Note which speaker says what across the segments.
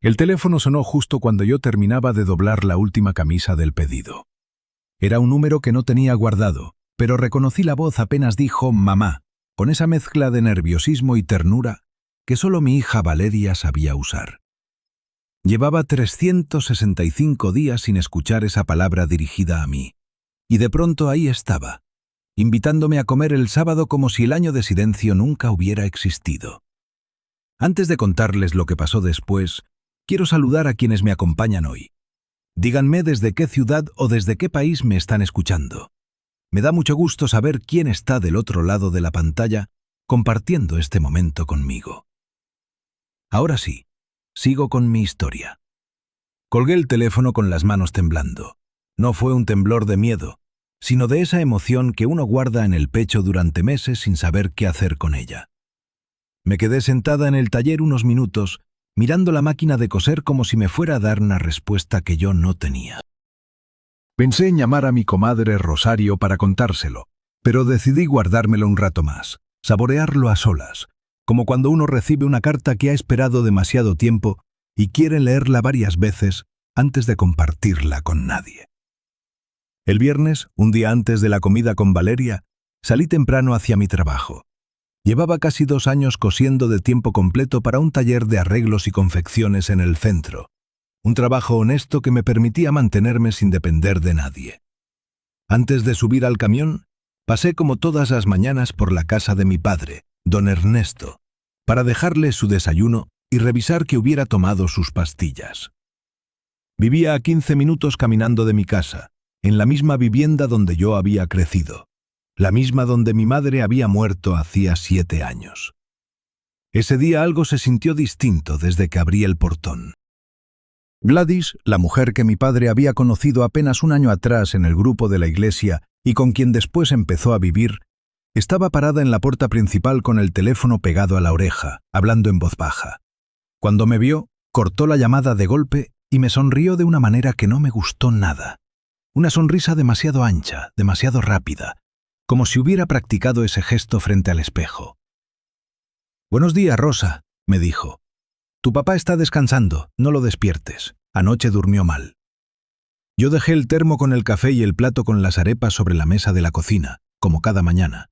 Speaker 1: El teléfono sonó justo cuando yo terminaba de doblar la última camisa del pedido. Era un número que no tenía guardado, pero reconocí la voz apenas dijo «mamá», con esa mezcla de nerviosismo y ternura que solo mi hija Valeria sabía usar. Llevaba 365 días sin escuchar esa palabra dirigida a mí, y de pronto ahí estaba, invitándome a comer el sábado como si el año de silencio nunca hubiera existido. Antes de contarles lo que pasó después, quiero saludar a quienes me acompañan hoy. Díganme desde qué ciudad o desde qué país me están escuchando. Me da mucho gusto saber quién está del otro lado de la pantalla compartiendo este momento conmigo. Ahora sí, sigo con mi historia. Colgué el teléfono con las manos temblando. No fue un temblor de miedo, sino de esa emoción que uno guarda en el pecho durante meses sin saber qué hacer con ella. Me quedé sentada en el taller unos minutos, mirando la máquina de coser como si me fuera a dar una respuesta que yo no tenía. Pensé en llamar a mi comadre Rosario para contárselo, pero decidí guardármelo un rato más, saborearlo a solas, como cuando uno recibe una carta que ha esperado demasiado tiempo y quiere leerla varias veces antes de compartirla con nadie. El viernes, un día antes de la comida con Valeria, salí temprano hacia mi trabajo. Llevaba casi 2 años cosiendo de tiempo completo para un taller de arreglos y confecciones en el centro. Un trabajo honesto que me permitía mantenerme sin depender de nadie. Antes de subir al camión, pasé como todas las mañanas por la casa de mi padre, don Ernesto, para dejarle su desayuno y revisar que hubiera tomado sus pastillas. Vivía a 15 minutos caminando de mi casa, en la misma vivienda donde yo había crecido, la misma donde mi madre había muerto hacía 7 años. Ese día algo se sintió distinto desde que abrí el portón. Gladys, la mujer que mi padre había conocido apenas un año atrás en el grupo de la iglesia y con quien después empezó a vivir, estaba parada en la puerta principal con el teléfono pegado a la oreja, hablando en voz baja. Cuando me vio, cortó la llamada de golpe y me sonrió de una manera que no me gustó nada. Una sonrisa demasiado ancha, demasiado rápida, como si hubiera practicado ese gesto frente al espejo. «Buenos días, Rosa», me dijo. «Tu papá está descansando, no lo despiertes. Anoche durmió mal». Yo dejé el termo con el café y el plato con las arepas sobre la mesa de la cocina, como cada mañana,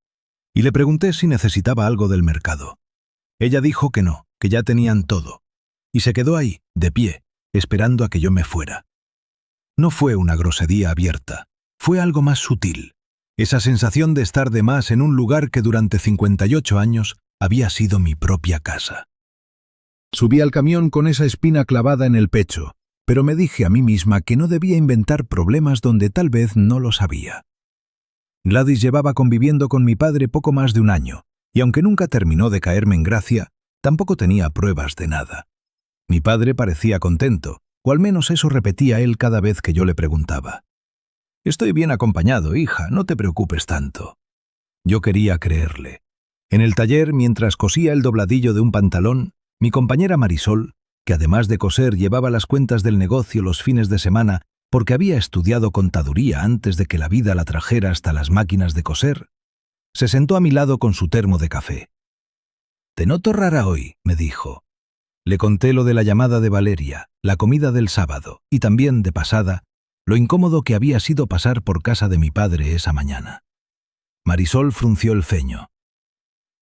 Speaker 1: y le pregunté si necesitaba algo del mercado. Ella dijo que no, que ya tenían todo, y se quedó ahí, de pie, esperando a que yo me fuera. No fue una grosería abierta, fue algo más sutil, esa sensación de estar de más en un lugar que durante 58 años había sido mi propia casa. Subí al camión con esa espina clavada en el pecho, pero me dije a mí misma que no debía inventar problemas donde tal vez no los había. Gladys llevaba conviviendo con mi padre poco más de 1 año, y aunque nunca terminó de caerme en gracia, tampoco tenía pruebas de nada. Mi padre parecía contento, o al menos eso repetía él cada vez que yo le preguntaba. «Estoy bien acompañado, hija, no te preocupes tanto». Yo quería creerle. En el taller, mientras cosía el dobladillo de un pantalón, mi compañera Marisol, que además de coser llevaba las cuentas del negocio los fines de semana porque había estudiado contaduría antes de que la vida la trajera hasta las máquinas de coser, se sentó a mi lado con su termo de café. «Te noto rara hoy», me dijo. Le conté lo de la llamada de Valeria, la comida del sábado y también, de pasada, lo incómodo que había sido pasar por casa de mi padre esa mañana. Marisol frunció el ceño.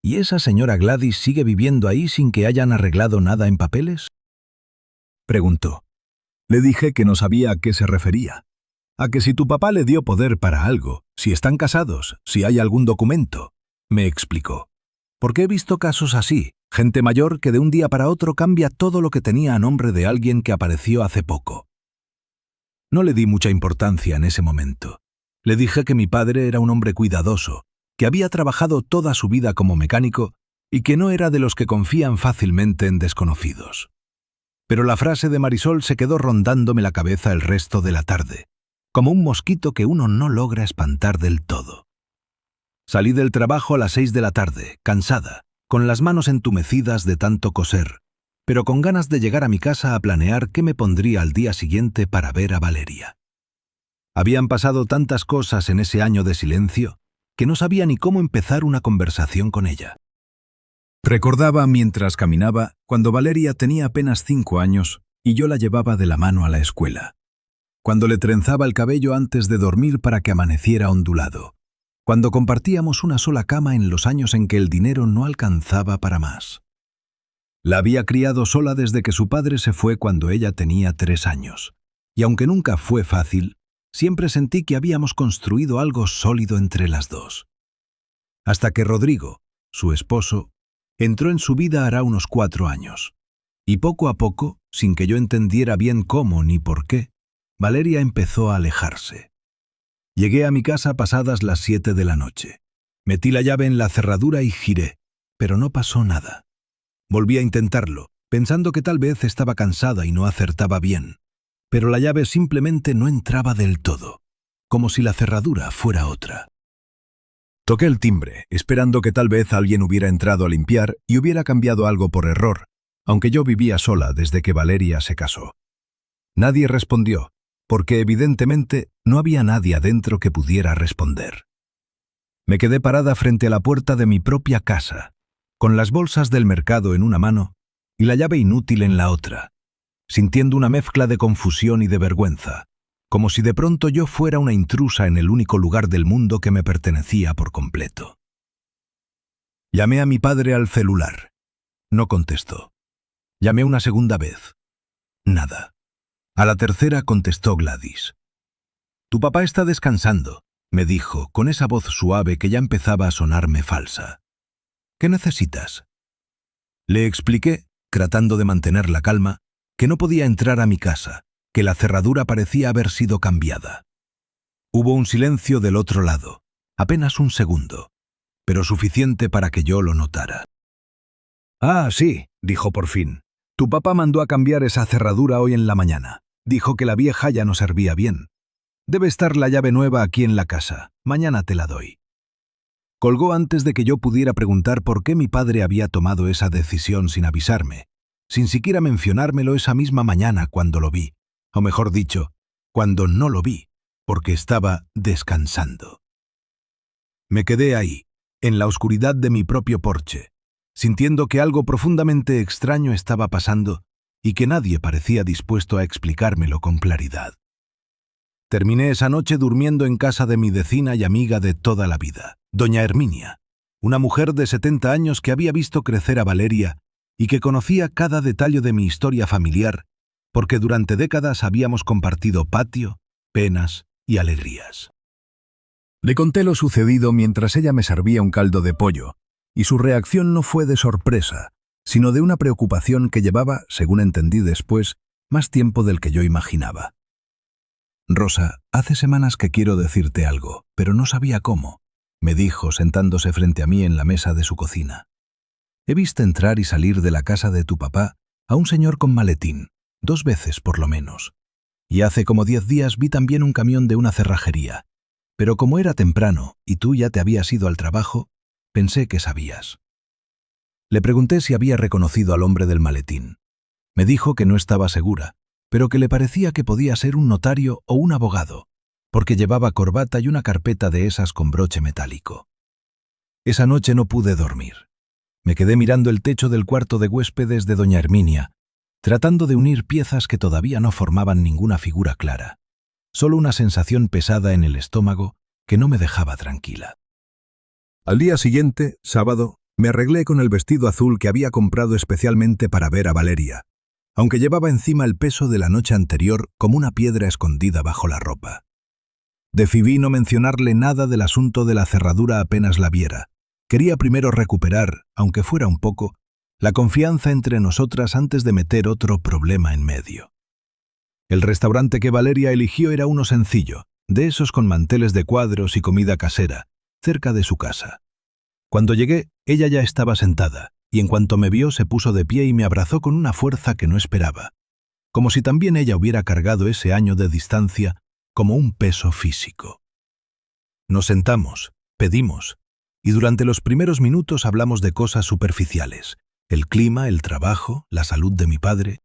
Speaker 1: «¿Y esa señora Gladys sigue viviendo ahí sin que hayan arreglado nada en papeles?», preguntó. Le dije que no sabía a qué se refería. «A que si tu papá le dio poder para algo, si están casados, si hay algún documento», me explicó. «Porque he visto casos así, gente mayor que de un día para otro cambia todo lo que tenía a nombre de alguien que apareció hace poco». No le di mucha importancia en ese momento. Le dije que mi padre era un hombre cuidadoso, que había trabajado toda su vida como mecánico y que no era de los que confían fácilmente en desconocidos. Pero la frase de Marisol se quedó rondándome la cabeza el resto de la tarde, como un mosquito que uno no logra espantar del todo. Salí del trabajo a las 6 de la tarde, cansada, con las manos entumecidas de tanto coser, pero con ganas de llegar a mi casa a planear qué me pondría al día siguiente para ver a Valeria. Habían pasado tantas cosas en ese año de silencio que no sabía ni cómo empezar una conversación con ella. Recordaba mientras caminaba, cuando Valeria tenía apenas 5 años, y yo la llevaba de la mano a la escuela. Cuando le trenzaba el cabello antes de dormir para que amaneciera ondulado. Cuando compartíamos una sola cama en los años en que el dinero no alcanzaba para más. La había criado sola desde que su padre se fue cuando ella tenía 3 años. Y aunque nunca fue fácil, siempre sentí que habíamos construido algo sólido entre las dos. Hasta que Rodrigo, su esposo, entró en su vida hará unos 4 años. Y poco a poco, sin que yo entendiera bien cómo ni por qué, Valeria empezó a alejarse. Llegué a mi casa pasadas las 7 de la noche. Metí la llave en la cerradura y giré, pero no pasó nada. Volví a intentarlo, pensando que tal vez estaba cansada y no acertaba bien, pero la llave simplemente no entraba del todo, como si la cerradura fuera otra. Toqué el timbre, esperando que tal vez alguien hubiera entrado a limpiar y hubiera cambiado algo por error, aunque yo vivía sola desde que Valeria se casó. Nadie respondió, porque evidentemente no había nadie adentro que pudiera responder. Me quedé parada frente a la puerta de mi propia casa, con las bolsas del mercado en una mano y la llave inútil en la otra, sintiendo una mezcla de confusión y de vergüenza, como si de pronto yo fuera una intrusa en el único lugar del mundo que me pertenecía por completo. Llamé a mi padre al celular. No contestó. Llamé una segunda vez. Nada. A la tercera contestó Gladys. «Tu papá está descansando», me dijo, con esa voz suave que ya empezaba a sonarme falsa. «¿Qué necesitas?» Le expliqué, tratando de mantener la calma, que no podía entrar a mi casa, que la cerradura parecía haber sido cambiada. Hubo un silencio del otro lado, apenas un segundo, pero suficiente para que yo lo notara. «Ah, sí», dijo por fin. «Tu papá mandó a cambiar esa cerradura hoy en la mañana. Dijo que la vieja ya no servía bien. Debe estar la llave nueva aquí en la casa. Mañana te la doy». Colgó antes de que yo pudiera preguntar por qué mi padre había tomado esa decisión sin avisarme, sin siquiera mencionármelo esa misma mañana cuando lo vi, o mejor dicho, cuando no lo vi, porque estaba descansando. Me quedé ahí, en la oscuridad de mi propio porche, sintiendo que algo profundamente extraño estaba pasando y que nadie parecía dispuesto a explicármelo con claridad. Terminé esa noche durmiendo en casa de mi vecina y amiga de toda la vida, doña Herminia, una mujer de 70 años que había visto crecer a Valeria y que conocía cada detalle de mi historia familiar, porque durante décadas habíamos compartido patio, penas y alegrías. Le conté lo sucedido mientras ella me servía un caldo de pollo, y su reacción no fue de sorpresa, sino de una preocupación que llevaba, según entendí después, más tiempo del que yo imaginaba. «Rosa, hace semanas que quiero decirte algo, pero no sabía cómo», me dijo sentándose frente a mí en la mesa de su cocina. «He visto entrar y salir de la casa de tu papá a un señor con maletín, 2 veces por lo menos. Y hace como 10 días vi también un camión de una cerrajería. Pero como era temprano y tú ya te habías ido al trabajo, pensé que sabías». Le pregunté si había reconocido al hombre del maletín. Me dijo que no estaba segura, pero que le parecía que podía ser un notario o un abogado, porque llevaba corbata y una carpeta de esas con broche metálico. Esa noche no pude dormir. Me quedé mirando el techo del cuarto de huéspedes de doña Herminia, tratando de unir piezas que todavía no formaban ninguna figura clara, solo una sensación pesada en el estómago que no me dejaba tranquila. Al día siguiente, sábado, me arreglé con el vestido azul que había comprado especialmente para ver a Valeria, aunque llevaba encima el peso de la noche anterior como una piedra escondida bajo la ropa. Decidí no mencionarle nada del asunto de la cerradura apenas la viera. Quería primero recuperar, aunque fuera un poco, la confianza entre nosotras antes de meter otro problema en medio. El restaurante que Valeria eligió era uno sencillo, de esos con manteles de cuadros y comida casera, cerca de su casa. Cuando llegué, ella ya estaba sentada, y en cuanto me vio se puso de pie y me abrazó con una fuerza que no esperaba, como si también ella hubiera cargado ese año de distancia como un peso físico. Nos sentamos, pedimos, y durante los primeros minutos hablamos de cosas superficiales, el clima, el trabajo, la salud de mi padre.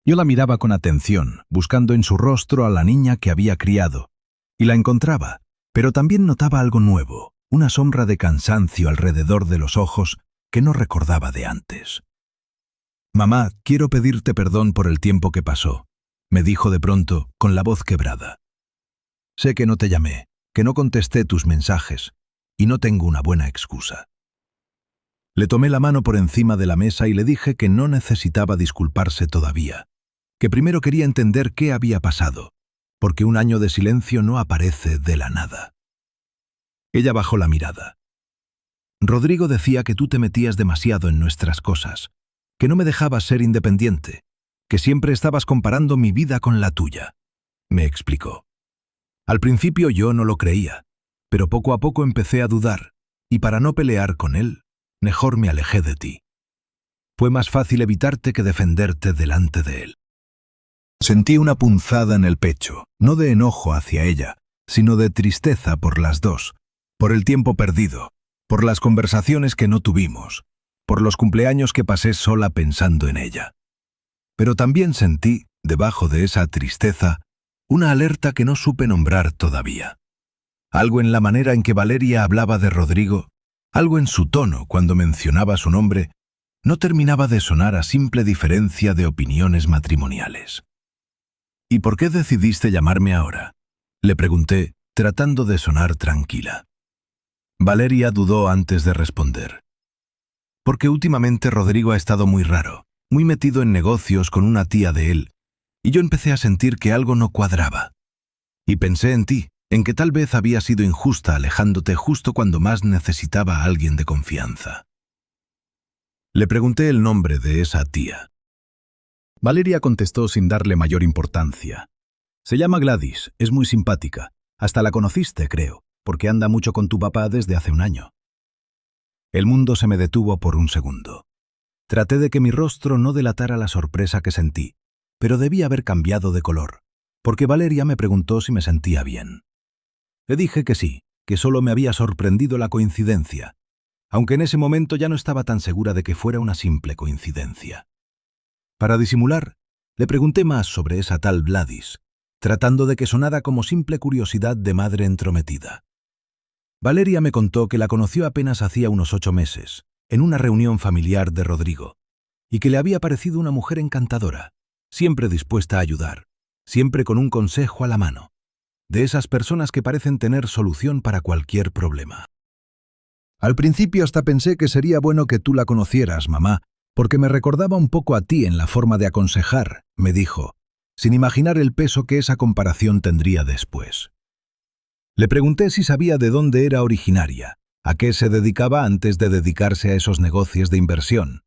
Speaker 1: Yo la miraba con atención, buscando en su rostro a la niña que había criado, y la encontraba, pero también notaba algo nuevo, una sombra de cansancio alrededor de los ojos que no recordaba de antes. Mamá, quiero pedirte perdón por el tiempo que pasó, me dijo de pronto, con la voz quebrada. Sé que no te llamé, que no contesté tus mensajes, y no tengo una buena excusa. Le tomé la mano por encima de la mesa y le dije que no necesitaba disculparse todavía, que primero quería entender qué había pasado, porque un año de silencio no aparece de la nada. Ella bajó la mirada. Rodrigo decía que tú te metías demasiado en nuestras cosas, que no me dejabas ser independiente, que siempre estabas comparando mi vida con la tuya, me explicó. Al principio yo no lo creía, pero poco a poco empecé a dudar, y para no pelear con él, mejor me alejé de ti. Fue más fácil evitarte que defenderte delante de él. Sentí una punzada en el pecho, no de enojo hacia ella, sino de tristeza por las dos, por el tiempo perdido, por las conversaciones que no tuvimos, por los cumpleaños que pasé sola pensando en ella. Pero también sentí, debajo de esa tristeza, una alerta que no supe nombrar todavía. Algo en la manera en que Valeria hablaba de Rodrigo, algo en su tono cuando mencionaba su nombre, no terminaba de sonar a simple diferencia de opiniones matrimoniales. ¿Y por qué decidiste llamarme ahora?, le pregunté, tratando de sonar tranquila. Valeria dudó antes de responder. Porque últimamente Rodrigo ha estado muy raro, muy metido en negocios con una tía de él, y yo empecé a sentir que algo no cuadraba. Y pensé en ti, en que tal vez había sido injusta alejándote justo cuando más necesitaba a alguien de confianza. Le pregunté el nombre de esa tía. Valeria contestó sin darle mayor importancia. Se llama Gladys, es muy simpática. Hasta la conociste, creo, porque anda mucho con tu papá desde hace un año. El mundo se me detuvo por un segundo. Traté de que mi rostro no delatara la sorpresa que sentí, pero debía haber cambiado de color, porque Valeria me preguntó si me sentía bien. Le dije que sí, que solo me había sorprendido la coincidencia, aunque en ese momento ya no estaba tan segura de que fuera una simple coincidencia. Para disimular, le pregunté más sobre esa tal Gladys, tratando de que sonara como simple curiosidad de madre entrometida. Valeria me contó que la conoció apenas hacía unos 8 meses, en una reunión familiar de Rodrigo, y que le había parecido una mujer encantadora, siempre dispuesta a ayudar, siempre con un consejo a la mano, de esas personas que parecen tener solución para cualquier problema. Al principio hasta pensé que sería bueno que tú la conocieras, mamá, porque me recordaba un poco a ti en la forma de aconsejar, me dijo, sin imaginar el peso que esa comparación tendría después. Le pregunté si sabía de dónde era originaria, a qué se dedicaba antes de dedicarse a esos negocios de inversión,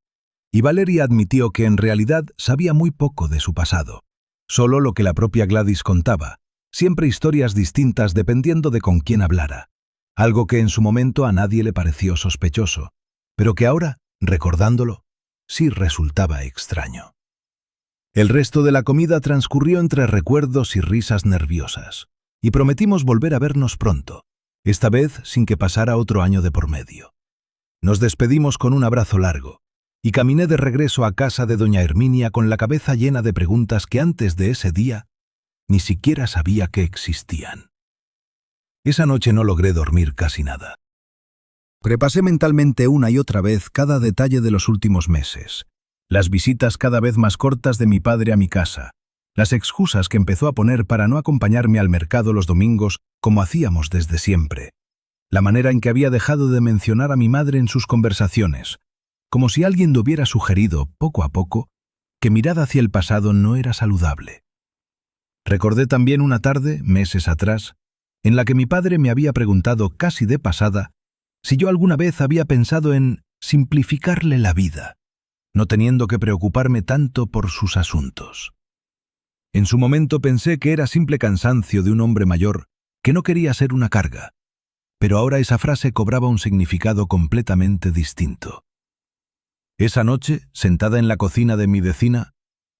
Speaker 1: y Valeria admitió que en realidad sabía muy poco de su pasado, solo lo que la propia Gladys contaba, siempre historias distintas dependiendo de con quién hablara, algo que en su momento a nadie le pareció sospechoso, pero que ahora, recordándolo, sí resultaba extraño. El resto de la comida transcurrió entre recuerdos y risas nerviosas, y prometimos volver a vernos pronto, esta vez sin que pasara otro año de por medio. Nos despedimos con un abrazo largo, y caminé de regreso a casa de doña Herminia con la cabeza llena de preguntas que antes de ese día ni siquiera sabía que existían. Esa noche no logré dormir casi nada. Repasé mentalmente una y otra vez cada detalle de los últimos meses, las visitas cada vez más cortas de mi padre a mi casa, las excusas que empezó a poner para no acompañarme al mercado los domingos como hacíamos desde siempre, la manera en que había dejado de mencionar a mi madre en sus conversaciones, como si alguien le hubiera sugerido, poco a poco, que mirar hacia el pasado no era saludable. Recordé también una tarde, meses atrás, en la que mi padre me había preguntado casi de pasada si yo alguna vez había pensado en simplificarle la vida, no teniendo que preocuparme tanto por sus asuntos. En su momento pensé que era simple cansancio de un hombre mayor que no quería ser una carga, pero ahora esa frase cobraba un significado completamente distinto. Esa noche, sentada en la cocina de mi vecina,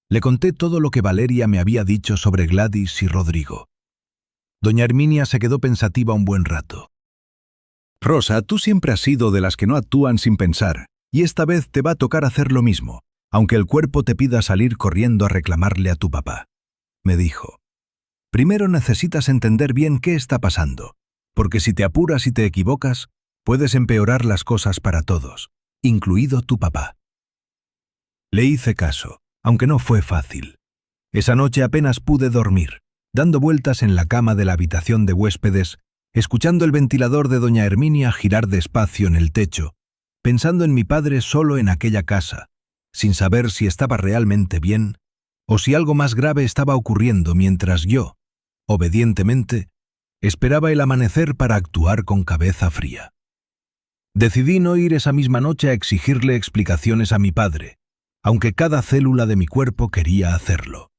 Speaker 1: le conté todo lo que Valeria me había dicho sobre Gladys y Rodrigo. Doña Herminia se quedó pensativa un buen rato. Rosa, tú siempre has sido de las que no actúan sin pensar, y esta vez te va a tocar hacer lo mismo, aunque el cuerpo te pida salir corriendo a reclamarle a tu papá, me dijo. Primero necesitas entender bien qué está pasando, porque si te apuras y te equivocas, puedes empeorar las cosas para todos, incluido tu papá. Le hice caso, aunque no fue fácil. Esa noche apenas pude dormir, dando vueltas en la cama de la habitación de huéspedes, escuchando el ventilador de doña Herminia girar despacio en el techo, pensando en mi padre solo en aquella casa, sin saber si estaba realmente bien o si algo más grave estaba ocurriendo mientras yo, obedientemente, esperaba el amanecer para actuar con cabeza fría. Decidí no ir esa misma noche a exigirle explicaciones a mi padre, aunque cada célula de mi cuerpo quería hacerlo.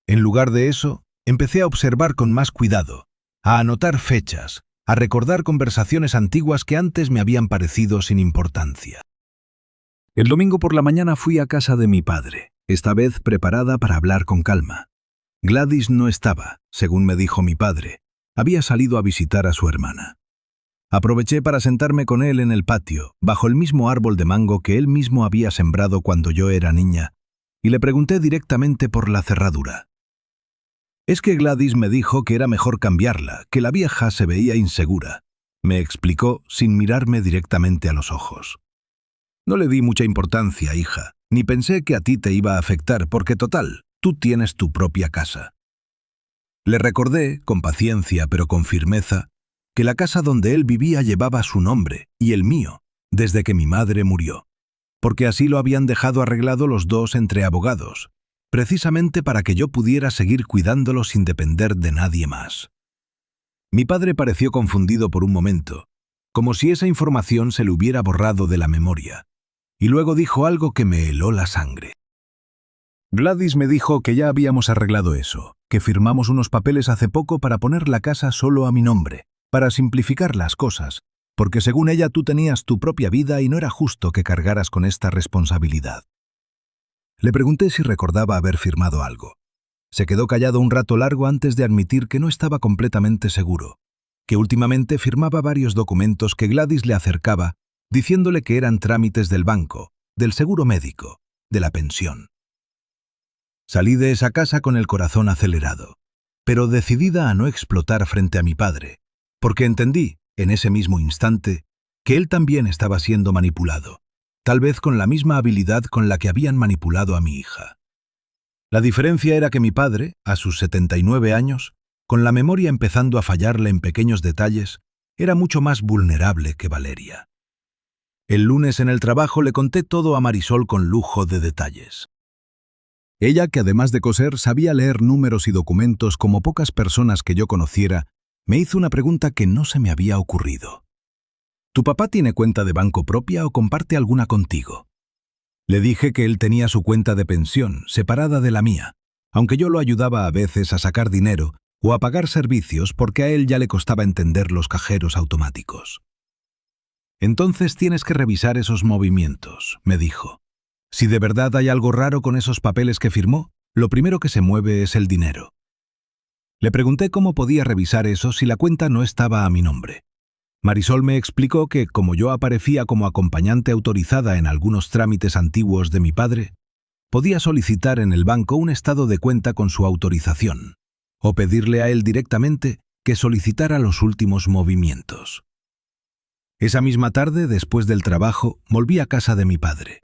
Speaker 1: En lugar de eso, empecé a observar con más cuidado, a anotar fechas, a recordar conversaciones antiguas que antes me habían parecido sin importancia. El domingo por la mañana fui a casa de mi padre, esta vez preparada para hablar con calma. Gladys no estaba, según me dijo mi padre. Había salido a visitar a su hermana. Aproveché para sentarme con él en el patio, bajo el mismo árbol de mango que él mismo había sembrado cuando yo era niña, y le pregunté directamente por la cerradura. Es que Gladys me dijo que era mejor cambiarla, que la vieja se veía insegura. Me explicó sin mirarme directamente a los ojos. No le di mucha importancia, hija, ni pensé que a ti te iba a afectar, porque total, tú tienes tu propia casa. Le recordé, con paciencia pero con firmeza, que la casa donde él vivía llevaba su nombre y el mío, desde que mi madre murió, porque así lo habían dejado arreglado los dos entre abogados, precisamente para que yo pudiera seguir cuidándolo sin depender de nadie más. Mi padre pareció confundido por un momento, como si esa información se le hubiera borrado de la memoria, y luego dijo algo que me heló la sangre. Gladys me dijo que ya habíamos arreglado eso, que firmamos unos papeles hace poco para poner la casa solo a mi nombre, para simplificar las cosas, porque según ella tú tenías tu propia vida y no era justo que cargaras con esta responsabilidad. Le pregunté si recordaba haber firmado algo. Se quedó callado un rato largo antes de admitir que no estaba completamente seguro, que últimamente firmaba varios documentos que Gladys le acercaba, diciéndole que eran trámites del banco, del seguro médico, de la pensión. Salí de esa casa con el corazón acelerado, pero decidida a no explotar frente a mi padre, porque entendí, en ese mismo instante, que él también estaba siendo manipulado, tal vez con la misma habilidad con la que habían manipulado a mi hija. La diferencia era que mi padre, a sus 79 años, con la memoria empezando a fallarle en pequeños detalles, era mucho más vulnerable que Valeria. El lunes en el trabajo le conté todo a Marisol con lujo de detalles. Ella, que además de coser sabía leer números y documentos como pocas personas que yo conociera, me hizo una pregunta que no se me había ocurrido. ¿Tu papá tiene cuenta de banco propia o comparte alguna contigo? Le dije que él tenía su cuenta de pensión, separada de la mía, aunque yo lo ayudaba a veces a sacar dinero o a pagar servicios porque a él ya le costaba entender los cajeros automáticos. Entonces tienes que revisar esos movimientos, me dijo. Si de verdad hay algo raro con esos papeles que firmó, lo primero que se mueve es el dinero. Le pregunté cómo podía revisar eso si la cuenta no estaba a mi nombre. Marisol me explicó que, como yo aparecía como acompañante autorizada en algunos trámites antiguos de mi padre, podía solicitar en el banco un estado de cuenta con su autorización, o pedirle a él directamente que solicitara los últimos movimientos. Esa misma tarde, después del trabajo, volví a casa de mi padre.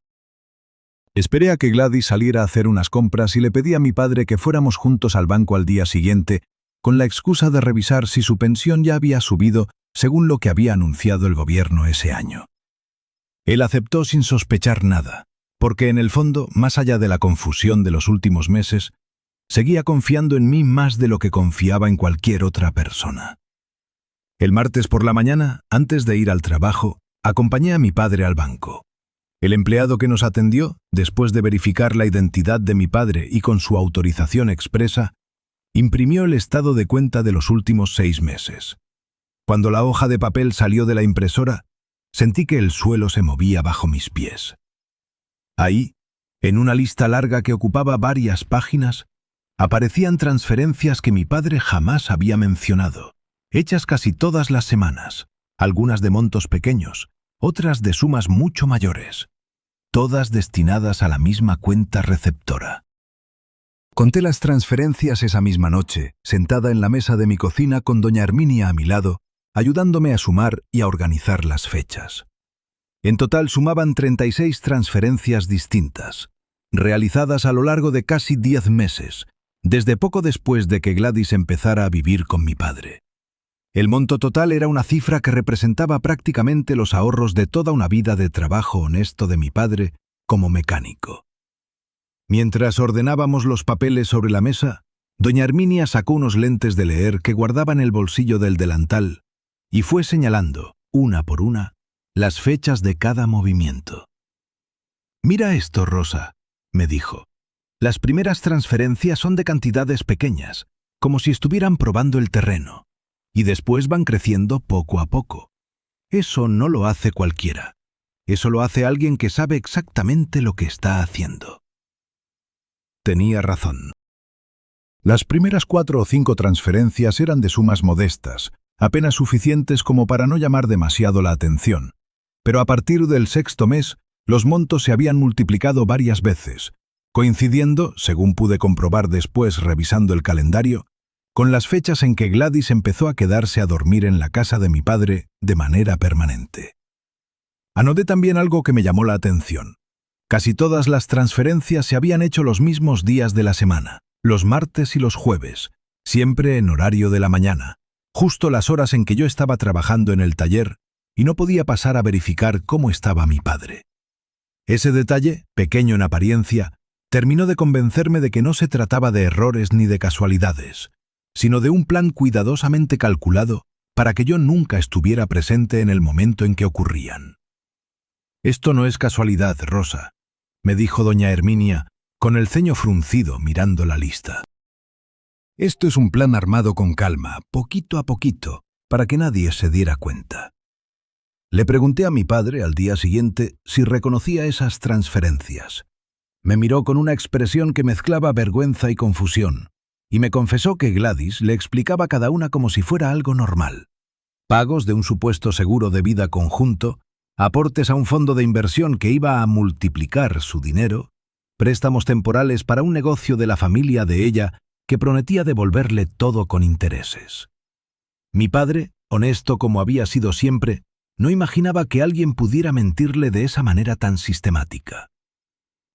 Speaker 1: Esperé a que Gladys saliera a hacer unas compras y le pedí a mi padre que fuéramos juntos al banco al día siguiente, con la excusa de revisar si su pensión ya había subido según lo que había anunciado el gobierno ese año. Él aceptó sin sospechar nada, porque en el fondo, más allá de la confusión de los últimos meses, seguía confiando en mí más de lo que confiaba en cualquier otra persona. El martes por la mañana, antes de ir al trabajo, acompañé a mi padre al banco. El empleado que nos atendió, después de verificar la identidad de mi padre y con su autorización expresa, imprimió el estado de cuenta de los últimos 6 meses. Cuando la hoja de papel salió de la impresora, sentí que el suelo se movía bajo mis pies. Ahí, en una lista larga que ocupaba varias páginas, aparecían transferencias que mi padre jamás había mencionado, hechas casi todas las semanas, algunas de montos pequeños, otras de sumas mucho mayores, todas destinadas a la misma cuenta receptora. Conté las transferencias esa misma noche, sentada en la mesa de mi cocina con doña Herminia a mi lado, ayudándome a sumar y a organizar las fechas. En total sumaban 36 transferencias distintas, realizadas a lo largo de casi 10 meses, desde poco después de que Gladys empezara a vivir con mi padre. El monto total era una cifra que representaba prácticamente los ahorros de toda una vida de trabajo honesto de mi padre como mecánico. Mientras ordenábamos los papeles sobre la mesa, doña Herminia sacó unos lentes de leer que guardaba en el bolsillo del delantal y fue señalando, una por una, las fechas de cada movimiento. «Mira esto, Rosa», me dijo. «Las primeras transferencias son de cantidades pequeñas, como si estuvieran probando el terreno, y después van creciendo poco a poco. Eso no lo hace cualquiera. Eso lo hace alguien que sabe exactamente lo que está haciendo». Tenía razón. Las primeras 4 o 5 transferencias eran de sumas modestas, apenas suficientes como para no llamar demasiado la atención. Pero a partir del 6º mes, los montos se habían multiplicado varias veces, coincidiendo, según pude comprobar después revisando el calendario, con las fechas en que Gladys empezó a quedarse a dormir en la casa de mi padre de manera permanente. Anoté también algo que me llamó la atención. Casi todas las transferencias se habían hecho los mismos días de la semana, los martes y los jueves, siempre en horario de la mañana, justo las horas en que yo estaba trabajando en el taller y no podía pasar a verificar cómo estaba mi padre. Ese detalle, pequeño en apariencia, terminó de convencerme de que no se trataba de errores ni de casualidades, sino de un plan cuidadosamente calculado para que yo nunca estuviera presente en el momento en que ocurrían. «Esto no es casualidad, Rosa», me dijo doña Herminia, con el ceño fruncido mirando la lista. «Esto es un plan armado con calma, poquito a poquito, para que nadie se diera cuenta». Le pregunté a mi padre al día siguiente si reconocía esas transferencias. Me miró con una expresión que mezclaba vergüenza y confusión, y me confesó que Gladys le explicaba cada una como si fuera algo normal. Pagos de un supuesto seguro de vida conjunto, aportes a un fondo de inversión que iba a multiplicar su dinero, préstamos temporales para un negocio de la familia de ella que prometía devolverle todo con intereses. Mi padre, honesto como había sido siempre, no imaginaba que alguien pudiera mentirle de esa manera tan sistemática.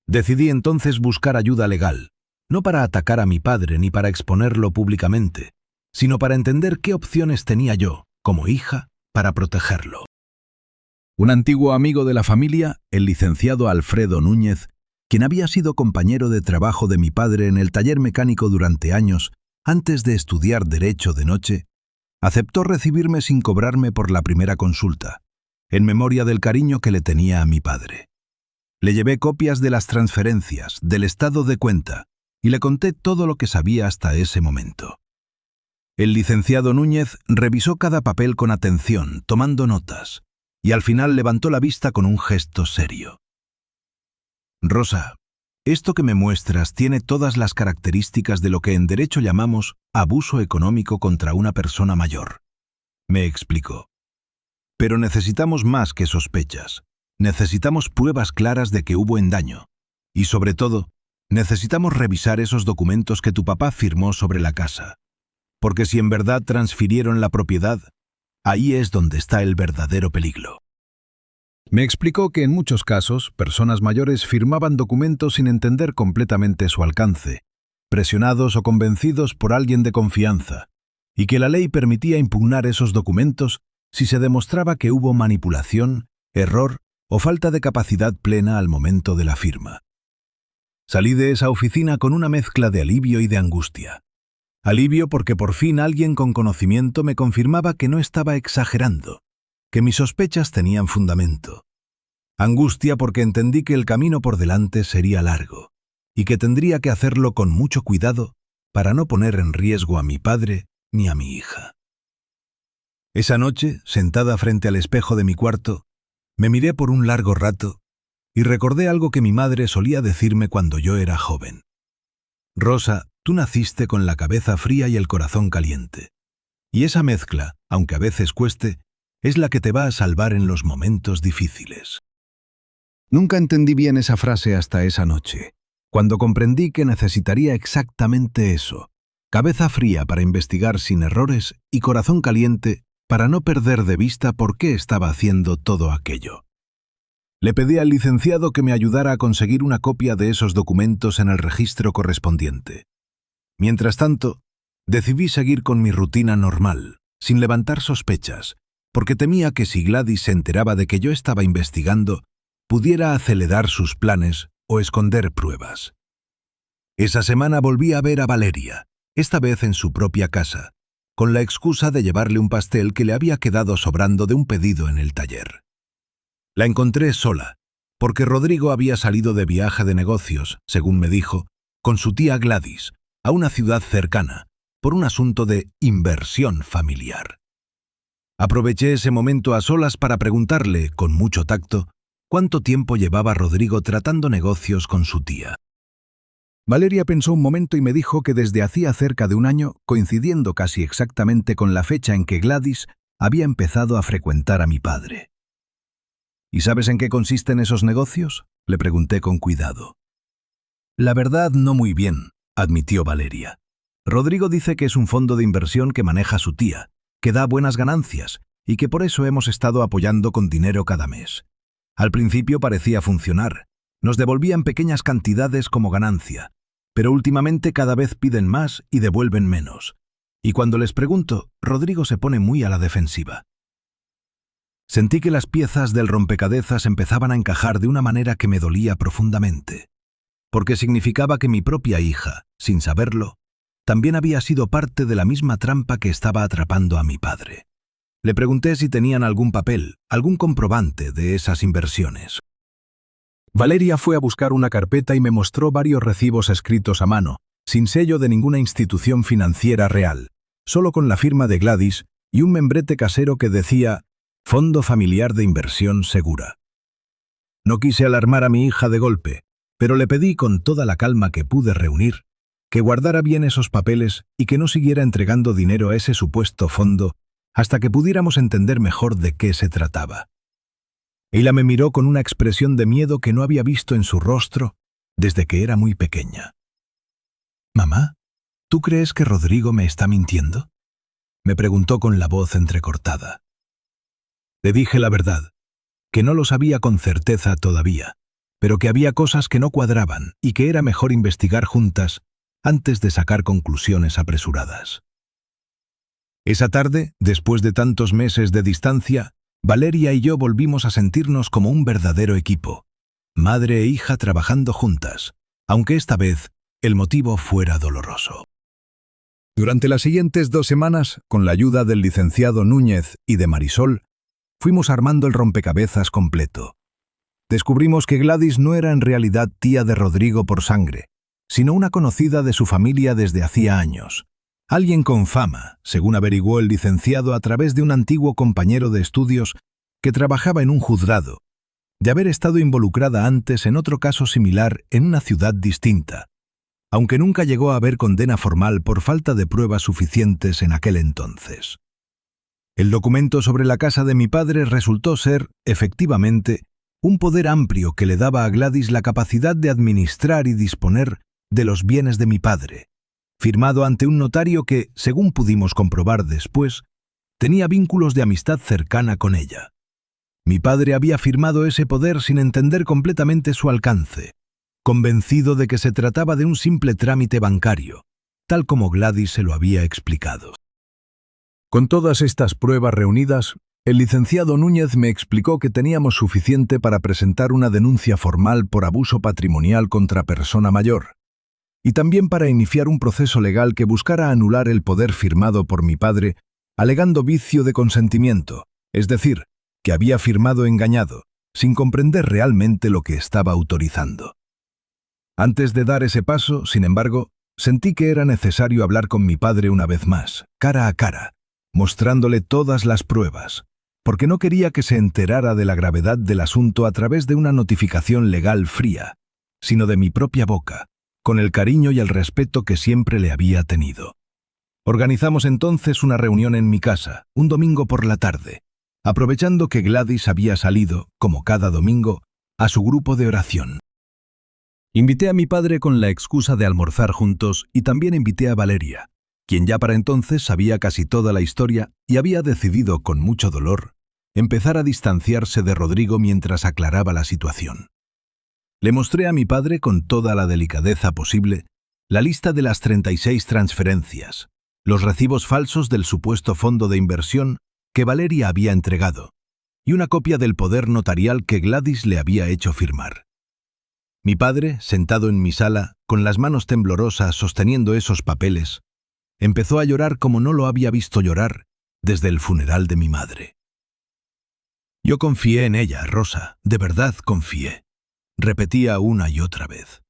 Speaker 1: Decidí entonces buscar ayuda legal, no para atacar a mi padre ni para exponerlo públicamente, sino para entender qué opciones tenía yo, como hija, para protegerlo. Un antiguo amigo de la familia, el licenciado Alfredo Núñez, quien había sido compañero de trabajo de mi padre en el taller mecánico durante años antes de estudiar Derecho de noche, aceptó recibirme sin cobrarme por la primera consulta, en memoria del cariño que le tenía a mi padre. Le llevé copias de las transferencias, del estado de cuenta, y le conté todo lo que sabía hasta ese momento. El licenciado Núñez revisó cada papel con atención, tomando notas, y al final levantó la vista con un gesto serio. «Rosa, esto que me muestras tiene todas las características de lo que en derecho llamamos abuso económico contra una persona mayor», me explicó. «Pero necesitamos más que sospechas. Necesitamos pruebas claras de que hubo engaño. Y sobre todo, necesitamos revisar esos documentos que tu papá firmó sobre la casa. Porque si en verdad transfirieron la propiedad, ahí es donde está el verdadero peligro». Me explicó que en muchos casos, personas mayores firmaban documentos sin entender completamente su alcance, presionados o convencidos por alguien de confianza, y que la ley permitía impugnar esos documentos si se demostraba que hubo manipulación, error o falta de capacidad plena al momento de la firma. Salí de esa oficina con una mezcla de alivio y de angustia. Alivio porque por fin alguien con conocimiento me confirmaba que no estaba exagerando, que mis sospechas tenían fundamento. Angustia porque entendí que el camino por delante sería largo y que tendría que hacerlo con mucho cuidado para no poner en riesgo a mi padre ni a mi hija. Esa noche, sentada frente al espejo de mi cuarto, me miré por un largo rato y recordé algo que mi madre solía decirme cuando yo era joven. «Rosa, tú naciste con la cabeza fría y el corazón caliente. Y esa mezcla, aunque a veces cueste, es la que te va a salvar en los momentos difíciles». Nunca entendí bien esa frase hasta esa noche, cuando comprendí que necesitaría exactamente eso, cabeza fría para investigar sin errores y corazón caliente para no perder de vista por qué estaba haciendo todo aquello. Le pedí al licenciado que me ayudara a conseguir una copia de esos documentos en el registro correspondiente. Mientras tanto, decidí seguir con mi rutina normal, sin levantar sospechas, porque temía que si Gladys se enteraba de que yo estaba investigando, pudiera acelerar sus planes o esconder pruebas. Esa semana volví a ver a Valeria, esta vez en su propia casa, con la excusa de llevarle un pastel que le había quedado sobrando de un pedido en el taller. La encontré sola, porque Rodrigo había salido de viaje de negocios, según me dijo, con su tía Gladys, a una ciudad cercana, por un asunto de inversión familiar. Aproveché ese momento a solas para preguntarle, con mucho tacto, cuánto tiempo llevaba Rodrigo tratando negocios con su tía. Valeria pensó un momento y me dijo que desde hacía cerca de un año, coincidiendo casi exactamente con la fecha en que Gladys había empezado a frecuentar a mi padre. ¿Y sabes en qué consisten esos negocios?, le pregunté con cuidado. La verdad, no muy bien, admitió Valeria. Rodrigo dice que es un fondo de inversión que maneja su tía, que da buenas ganancias y que por eso hemos estado apoyando con dinero cada mes. Al principio parecía funcionar. Nos devolvían pequeñas cantidades como ganancia, pero últimamente cada vez piden más y devuelven menos. Y cuando les pregunto, Rodrigo se pone muy a la defensiva. Sentí que las piezas del rompecabezas empezaban a encajar de una manera que me dolía profundamente, porque significaba que mi propia hija, sin saberlo, también había sido parte de la misma trampa que estaba atrapando a mi padre. Le pregunté si tenían algún papel, algún comprobante de esas inversiones. Valeria fue a buscar una carpeta y me mostró varios recibos escritos a mano, sin sello de ninguna institución financiera real, solo con la firma de Gladys y un membrete casero que decía Fondo Familiar de Inversión Segura. No quise alarmar a mi hija de golpe, pero le pedí con toda la calma que pude reunir que guardara bien esos papeles y que no siguiera entregando dinero a ese supuesto fondo hasta que pudiéramos entender mejor de qué se trataba. Ella me miró con una expresión de miedo que no había visto en su rostro desde que era muy pequeña. «Mamá, ¿tú crees que Rodrigo me está mintiendo?», me preguntó con la voz entrecortada. Le dije la verdad, que no lo sabía con certeza todavía, pero que había cosas que no cuadraban y que era mejor investigar juntas antes de sacar conclusiones apresuradas. Esa tarde, después de tantos meses de distancia, Valeria y yo volvimos a sentirnos como un verdadero equipo, madre e hija trabajando juntas, aunque esta vez el motivo fuera doloroso. Durante las siguientes 2 semanas, con la ayuda del licenciado Núñez y de Marisol, fuimos armando el rompecabezas completo. Descubrimos que Gladys no era en realidad tía de Rodrigo por sangre, sino una conocida de su familia desde hacía años. Alguien con fama, según averiguó el licenciado a través de un antiguo compañero de estudios que trabajaba en un juzgado, de haber estado involucrada antes en otro caso similar en una ciudad distinta, aunque nunca llegó a haber condena formal por falta de pruebas suficientes en aquel entonces. El documento sobre la casa de mi padre resultó ser, efectivamente, un poder amplio que le daba a Gladys la capacidad de administrar y disponer de los bienes de mi padre, firmado ante un notario que, según pudimos comprobar después, tenía vínculos de amistad cercana con ella. Mi padre había firmado ese poder sin entender completamente su alcance, convencido de que se trataba de un simple trámite bancario, tal como Gladys se lo había explicado. Con todas estas pruebas reunidas, el licenciado Núñez me explicó que teníamos suficiente para presentar una denuncia formal por abuso patrimonial contra persona mayor, y también para iniciar un proceso legal que buscara anular el poder firmado por mi padre, alegando vicio de consentimiento, es decir, que había firmado engañado, sin comprender realmente lo que estaba autorizando. Antes de dar ese paso, sin embargo, sentí que era necesario hablar con mi padre una vez más, cara a cara, mostrándole todas las pruebas, porque no quería que se enterara de la gravedad del asunto a través de una notificación legal fría, sino de mi propia boca, con el cariño y el respeto que siempre le había tenido. Organizamos entonces una reunión en mi casa, un domingo por la tarde, aprovechando que Gladys había salido, como cada domingo, a su grupo de oración. Invité a mi padre con la excusa de almorzar juntos y también invité a Valeria, quien ya para entonces sabía casi toda la historia y había decidido con mucho dolor empezar a distanciarse de Rodrigo mientras aclaraba la situación. Le mostré a mi padre con toda la delicadeza posible la lista de las 36 transferencias, los recibos falsos del supuesto fondo de inversión que Valeria había entregado y una copia del poder notarial que Gladys le había hecho firmar. Mi padre, sentado en mi sala, con las manos temblorosas sosteniendo esos papeles, empezó a llorar como no lo había visto llorar desde el funeral de mi madre. Yo confié en ella, Rosa, de verdad confié. Repetía una y otra vez.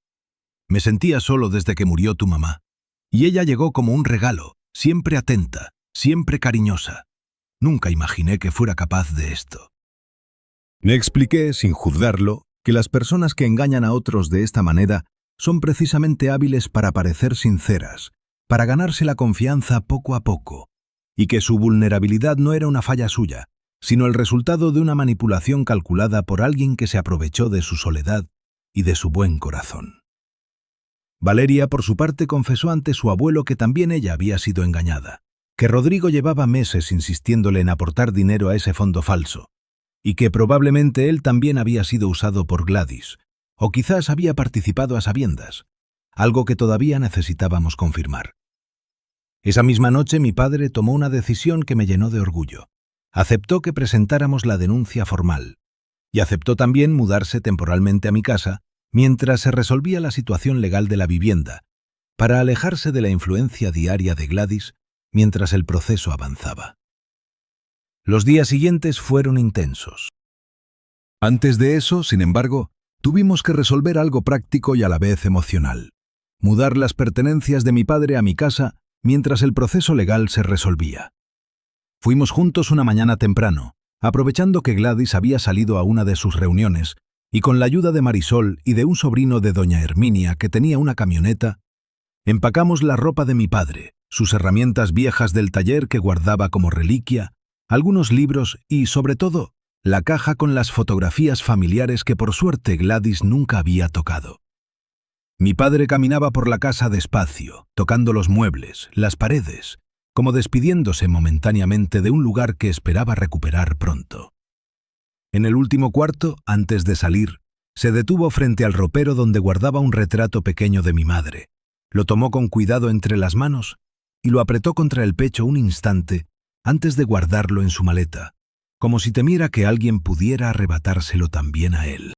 Speaker 1: Me sentía solo desde que murió tu mamá, y ella llegó como un regalo, siempre atenta, siempre cariñosa. Nunca imaginé que fuera capaz de esto. Le expliqué, sin juzgarlo, que las personas que engañan a otros de esta manera son precisamente hábiles para parecer sinceras, para ganarse la confianza poco a poco, y que su vulnerabilidad no era una falla suya, sino el resultado de una manipulación calculada por alguien que se aprovechó de su soledad y de su buen corazón. Valeria, por su parte, confesó ante su abuelo que también ella había sido engañada, que Rodrigo llevaba meses insistiéndole en aportar dinero a ese fondo falso, y que probablemente él también había sido usado por Gladys, o quizás había participado a sabiendas, algo que todavía necesitábamos confirmar. Esa misma noche mi padre tomó una decisión que me llenó de orgullo. Aceptó que presentáramos la denuncia formal, y aceptó también mudarse temporalmente a mi casa mientras se resolvía la situación legal de la vivienda, para alejarse de la influencia diaria de Gladys mientras el proceso avanzaba. Los días siguientes fueron intensos. Antes de eso, sin embargo, tuvimos que resolver algo práctico y a la vez emocional: mudar las pertenencias de mi padre a mi casa mientras el proceso legal se resolvía. Fuimos juntos una mañana temprano, aprovechando que Gladys había salido a una de sus reuniones, y con la ayuda de Marisol y de un sobrino de doña Herminia que tenía una camioneta, empacamos la ropa de mi padre, sus herramientas viejas del taller que guardaba como reliquia, algunos libros y, sobre todo, la caja con las fotografías familiares que por suerte Gladys nunca había tocado. Mi padre caminaba por la casa despacio, tocando los muebles, las paredes, como despidiéndose momentáneamente de un lugar que esperaba recuperar pronto. En el último cuarto, antes de salir, se detuvo frente al ropero donde guardaba un retrato pequeño de mi madre, lo tomó con cuidado entre las manos y lo apretó contra el pecho un instante antes de guardarlo en su maleta, como si temiera que alguien pudiera arrebatárselo también a él.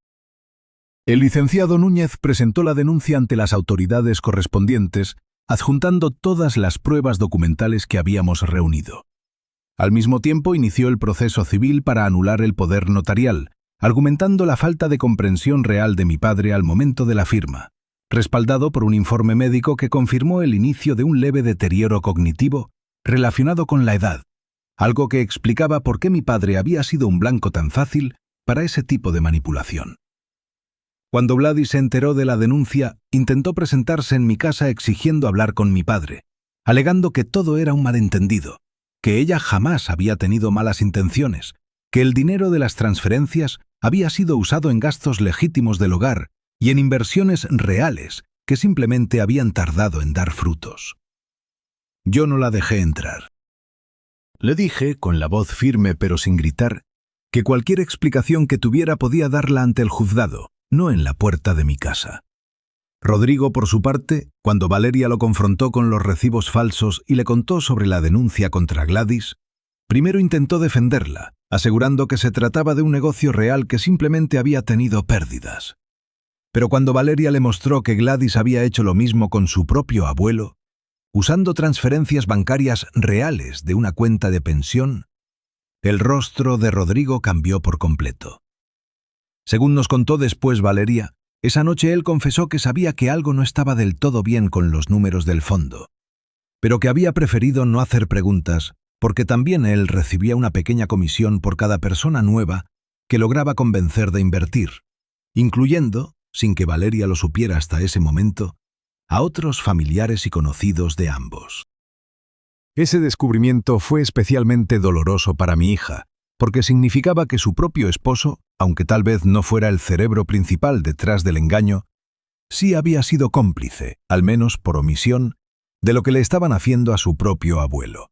Speaker 1: El licenciado Núñez presentó la denuncia ante las autoridades correspondientes, adjuntando todas las pruebas documentales que habíamos reunido. Al mismo tiempo inició el proceso civil para anular el poder notarial, argumentando la falta de comprensión real de mi padre al momento de la firma, respaldado por un informe médico que confirmó el inicio de un leve deterioro cognitivo relacionado con la edad, algo que explicaba por qué mi padre había sido un blanco tan fácil para ese tipo de manipulación. Cuando Gladys se enteró de la denuncia, intentó presentarse en mi casa exigiendo hablar con mi padre, alegando que todo era un malentendido, que ella jamás había tenido malas intenciones, que el dinero de las transferencias había sido usado en gastos legítimos del hogar y en inversiones reales que simplemente habían tardado en dar frutos. Yo no la dejé entrar. Le dije, con la voz firme pero sin gritar, que cualquier explicación que tuviera podía darla ante el juzgado, no en la puerta de mi casa. Rodrigo, por su parte, cuando Valeria lo confrontó con los recibos falsos y le contó sobre la denuncia contra Gladys, primero intentó defenderla, asegurando que se trataba de un negocio real que simplemente había tenido pérdidas. Pero cuando Valeria le mostró que Gladys había hecho lo mismo con su propio abuelo, usando transferencias bancarias reales de una cuenta de pensión, el rostro de Rodrigo cambió por completo. Según nos contó después Valeria, esa noche él confesó que sabía que algo no estaba del todo bien con los números del fondo, pero que había preferido no hacer preguntas porque también él recibía una pequeña comisión por cada persona nueva que lograba convencer de invertir, incluyendo, sin que Valeria lo supiera hasta ese momento, a otros familiares y conocidos de ambos. Ese descubrimiento fue especialmente doloroso para mi hija, porque significaba que su propio esposo, aunque tal vez no fuera el cerebro principal detrás del engaño, sí había sido cómplice, al menos por omisión, de lo que le estaban haciendo a su propio abuelo.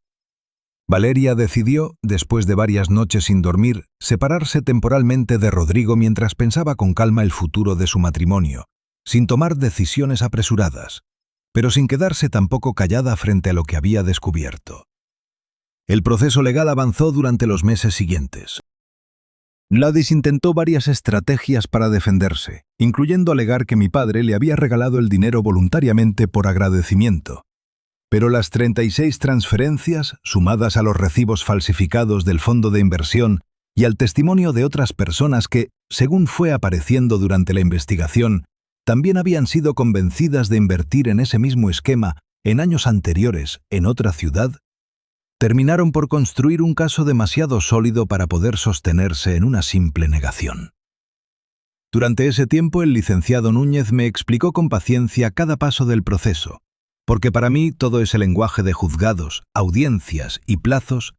Speaker 1: Valeria decidió, después de varias noches sin dormir, separarse temporalmente de Rodrigo mientras pensaba con calma el futuro de su matrimonio, sin tomar decisiones apresuradas, pero sin quedarse tampoco callada frente a lo que había descubierto. El proceso legal avanzó durante los meses siguientes. Gladys intentó varias estrategias para defenderse, incluyendo alegar que mi padre le había regalado el dinero voluntariamente por agradecimiento. Pero las 36 transferencias, sumadas a los recibos falsificados del fondo de inversión y al testimonio de otras personas que, según fue apareciendo durante la investigación, también habían sido convencidas de invertir en ese mismo esquema en años anteriores en otra ciudad, terminaron por construir un caso demasiado sólido para poder sostenerse en una simple negación. Durante ese tiempo, el licenciado Núñez me explicó con paciencia cada paso del proceso, porque para mí todo ese lenguaje de juzgados, audiencias y plazos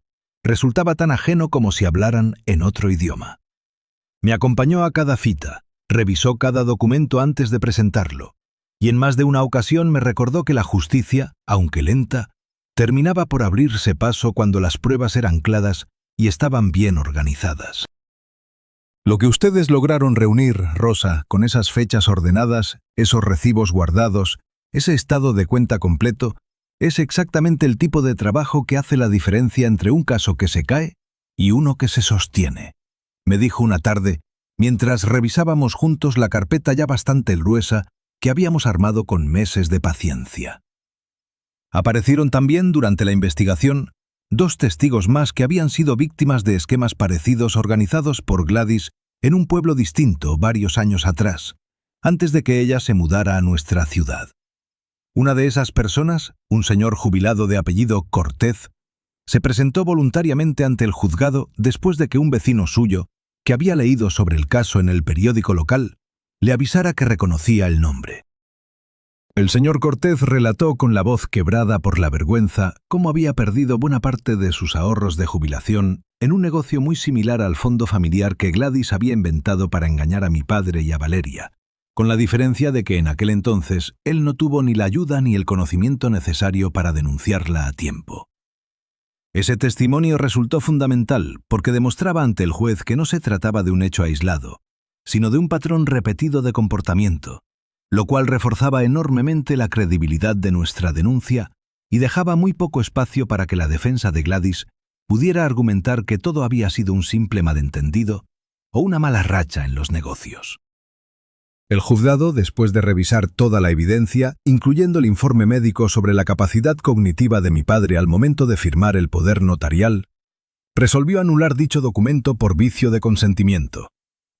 Speaker 1: resultaba tan ajeno como si hablaran en otro idioma. Me acompañó a cada cita, revisó cada documento antes de presentarlo, y en más de una ocasión me recordó que la justicia, aunque lenta, terminaba por abrirse paso cuando las pruebas eran claras y estaban bien organizadas. Lo que ustedes lograron reunir, Rosa, con esas fechas ordenadas, esos recibos guardados, ese estado de cuenta completo, es exactamente el tipo de trabajo que hace la diferencia entre un caso que se cae y uno que se sostiene, me dijo una tarde, mientras revisábamos juntos la carpeta ya bastante gruesa que habíamos armado con meses de paciencia. Aparecieron también durante la investigación 2 testigos más que habían sido víctimas de esquemas parecidos organizados por Gladys en un pueblo distinto varios años atrás, antes de que ella se mudara a nuestra ciudad. Una de esas personas, un señor jubilado de apellido Cortez, se presentó voluntariamente ante el juzgado después de que un vecino suyo, que había leído sobre el caso en el periódico local, le avisara que reconocía el nombre. El señor Cortez relató con la voz quebrada por la vergüenza cómo había perdido buena parte de sus ahorros de jubilación en un negocio muy similar al fondo familiar que Gladys había inventado para engañar a mi padre y a Valeria, con la diferencia de que en aquel entonces él no tuvo ni la ayuda ni el conocimiento necesario para denunciarla a tiempo. Ese testimonio resultó fundamental porque demostraba ante el juez que no se trataba de un hecho aislado, sino de un patrón repetido de comportamiento, lo cual reforzaba enormemente la credibilidad de nuestra denuncia y dejaba muy poco espacio para que la defensa de Gladys pudiera argumentar que todo había sido un simple malentendido o una mala racha en los negocios. El juzgado, después de revisar toda la evidencia, incluyendo el informe médico sobre la capacidad cognitiva de mi padre al momento de firmar el poder notarial, resolvió anular dicho documento por vicio de consentimiento,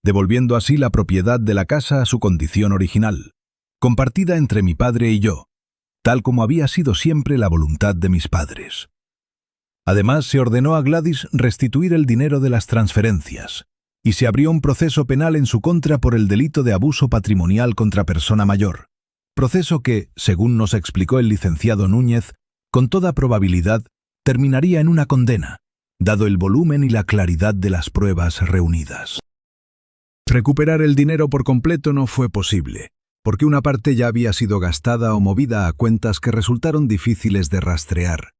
Speaker 1: devolviendo así la propiedad de la casa a su condición original, compartida entre mi padre y yo, tal como había sido siempre la voluntad de mis padres. Además, se ordenó a Gladys restituir el dinero de las transferencias, y se abrió un proceso penal en su contra por el delito de abuso patrimonial contra persona mayor, proceso que, según nos explicó el licenciado Núñez, con toda probabilidad terminaría en una condena, dado el volumen y la claridad de las pruebas reunidas. Recuperar el dinero por completo no fue posible, porque una parte ya había sido gastada o movida a cuentas que resultaron difíciles de rastrear,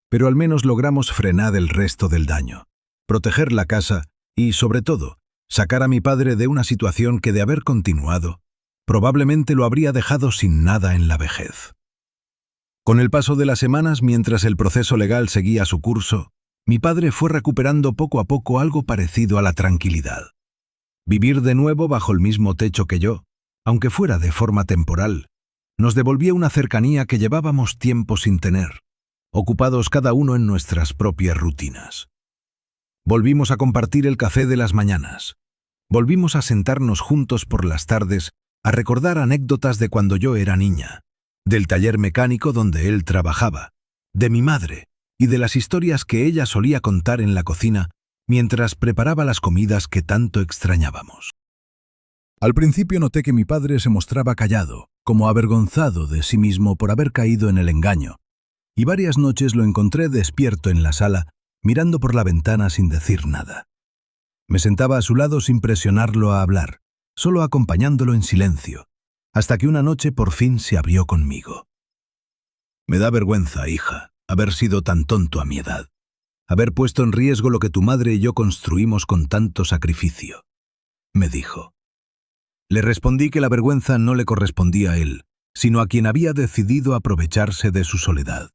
Speaker 1: pero al menos logramos frenar el resto del daño, proteger la casa y, sobre todo, sacar a mi padre de una situación que, de haber continuado, probablemente lo habría dejado sin nada en la vejez. Con el paso de las semanas, mientras el proceso legal seguía su curso, mi padre fue recuperando poco a poco algo parecido a la tranquilidad. Vivir de nuevo bajo el mismo techo que yo, aunque fuera de forma temporal, nos devolvía una cercanía que llevábamos tiempo sin tener, ocupados cada uno en nuestras propias rutinas. Volvimos a compartir el café de las mañanas. Volvimos a sentarnos juntos por las tardes a recordar anécdotas de cuando yo era niña, del taller mecánico donde él trabajaba, de mi madre y de las historias que ella solía contar en la cocina mientras preparaba las comidas que tanto extrañábamos. Al principio noté que mi padre se mostraba callado, como avergonzado de sí mismo por haber caído en el engaño, y varias noches lo encontré despierto en la sala, mirando por la ventana sin decir nada. Me sentaba a su lado sin presionarlo a hablar, solo acompañándolo en silencio, hasta que una noche por fin se abrió conmigo. «Me da vergüenza, hija, haber sido tan tonto a mi edad. haber puesto en riesgo lo que tu madre y yo construimos con tanto sacrificio, me dijo. Le respondí que la vergüenza no le correspondía a él, sino a quien había decidido aprovecharse de su soledad,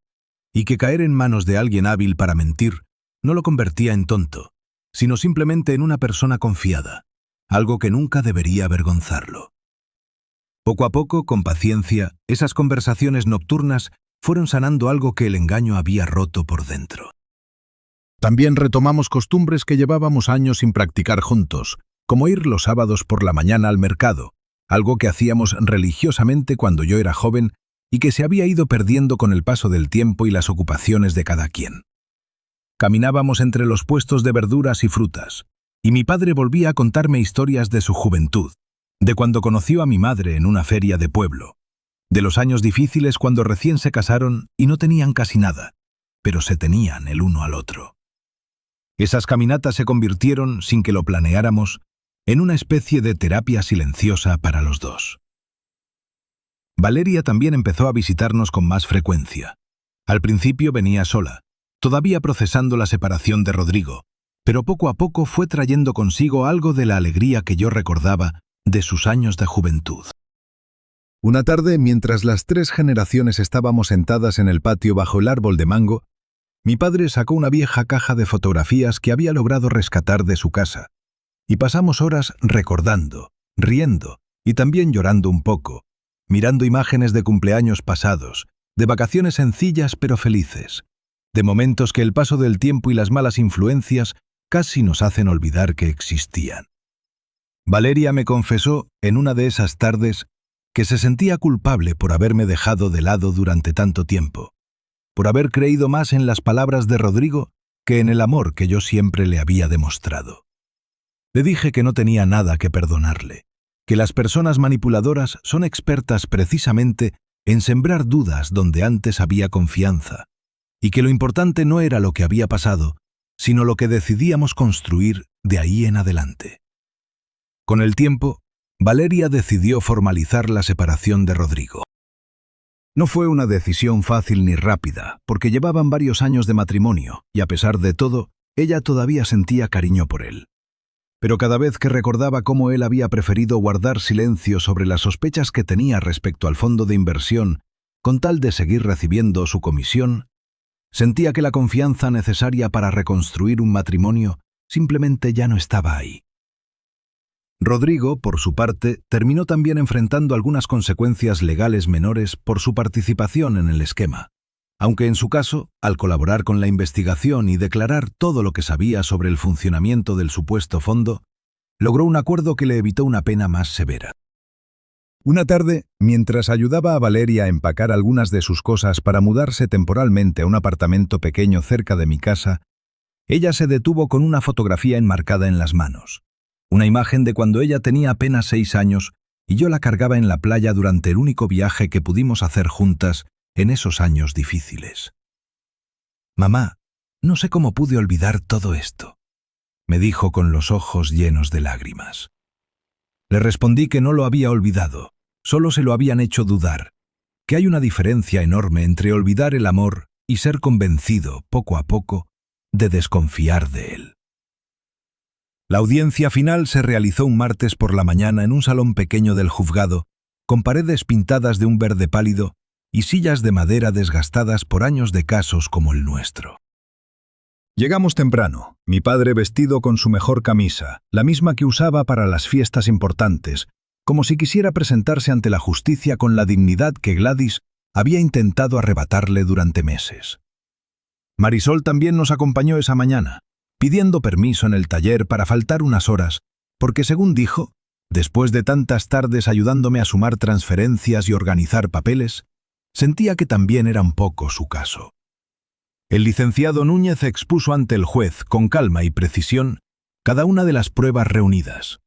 Speaker 1: y que caer en manos de alguien hábil para mentir no lo convertía en tonto, sino simplemente en una persona confiada, algo que nunca debería avergonzarlo. Poco a poco, con paciencia, esas conversaciones nocturnas fueron sanando algo que el engaño había roto por dentro. También retomamos costumbres que llevábamos años sin practicar juntos, como ir los sábados por la mañana al mercado, algo que hacíamos religiosamente cuando yo era joven y que se había ido perdiendo con el paso del tiempo y las ocupaciones de cada quien. Caminábamos entre los puestos de verduras y frutas, y mi padre volvía a contarme historias de su juventud, de cuando conoció a mi madre en una feria de pueblo, de los años difíciles cuando recién se casaron y no tenían casi nada, pero se tenían el uno al otro. Esas caminatas se convirtieron, sin que lo planeáramos, en una especie de terapia silenciosa para los dos. Valeria también empezó a visitarnos con más frecuencia. Al principio venía sola, todavía procesando la separación de Rodrigo, pero poco a poco fue trayendo consigo algo de la alegría que yo recordaba de sus años de juventud. Una tarde, mientras las 3 generaciones estábamos sentadas en el patio bajo el árbol de mango, mi padre sacó una vieja caja de fotografías que había logrado rescatar de su casa, y pasamos horas recordando, riendo y también llorando un poco, mirando imágenes de cumpleaños pasados, de vacaciones sencillas pero felices, de momentos que el paso del tiempo y las malas influencias casi nos hacen olvidar que existían. Valeria me confesó, en una de esas tardes, que se sentía culpable por haberme dejado de lado durante tanto tiempo, por haber creído más en las palabras de Rodrigo que en el amor que yo siempre le había demostrado. Le dije que no tenía nada que perdonarle, que las personas manipuladoras son expertas precisamente en sembrar dudas donde antes había confianza, y que lo importante no era lo que había pasado, sino lo que decidíamos construir de ahí en adelante. Con el tiempo, Valeria decidió formalizar la separación de Rodrigo. No fue una decisión fácil ni rápida, porque llevaban varios años de matrimonio, y a pesar de todo, ella todavía sentía cariño por él. Pero cada vez que recordaba cómo él había preferido guardar silencio sobre las sospechas que tenía respecto al fondo de inversión, con tal de seguir recibiendo su comisión, sentía que la confianza necesaria para reconstruir un matrimonio simplemente ya no estaba ahí. Rodrigo, por su parte, terminó también enfrentando algunas consecuencias legales menores por su participación en el esquema, aunque en su caso, al colaborar con la investigación y declarar todo lo que sabía sobre el funcionamiento del supuesto fondo, logró un acuerdo que le evitó una pena más severa. Una tarde, mientras ayudaba a Valeria a empacar algunas de sus cosas para mudarse temporalmente a un apartamento pequeño cerca de mi casa, ella se detuvo con una fotografía enmarcada en las manos. Una imagen de cuando ella tenía apenas 6 años y yo la cargaba en la playa durante el único viaje que pudimos hacer juntas en esos años difíciles. «Mamá, no sé cómo pude olvidar todo esto», me dijo con los ojos llenos de lágrimas. Le respondí que no lo había olvidado, solo se lo habían hecho dudar, que hay una diferencia enorme entre olvidar el amor y ser convencido, poco a poco, de desconfiar de él. La audiencia final se realizó un martes por la mañana en un salón pequeño del juzgado, con paredes pintadas de un verde pálido y sillas de madera desgastadas por años de casos como el nuestro. Llegamos temprano, mi padre vestido con su mejor camisa, la misma que usaba para las fiestas importantes, como si quisiera presentarse ante la justicia con la dignidad que Gladys había intentado arrebatarle durante meses. Marisol también nos acompañó esa mañana, pidiendo permiso en el taller para faltar unas horas, porque según dijo, después de tantas tardes ayudándome a sumar transferencias y organizar papeles, sentía que también era un poco su caso. El licenciado Núñez expuso ante el juez, con calma y precisión, cada una de las pruebas reunidas.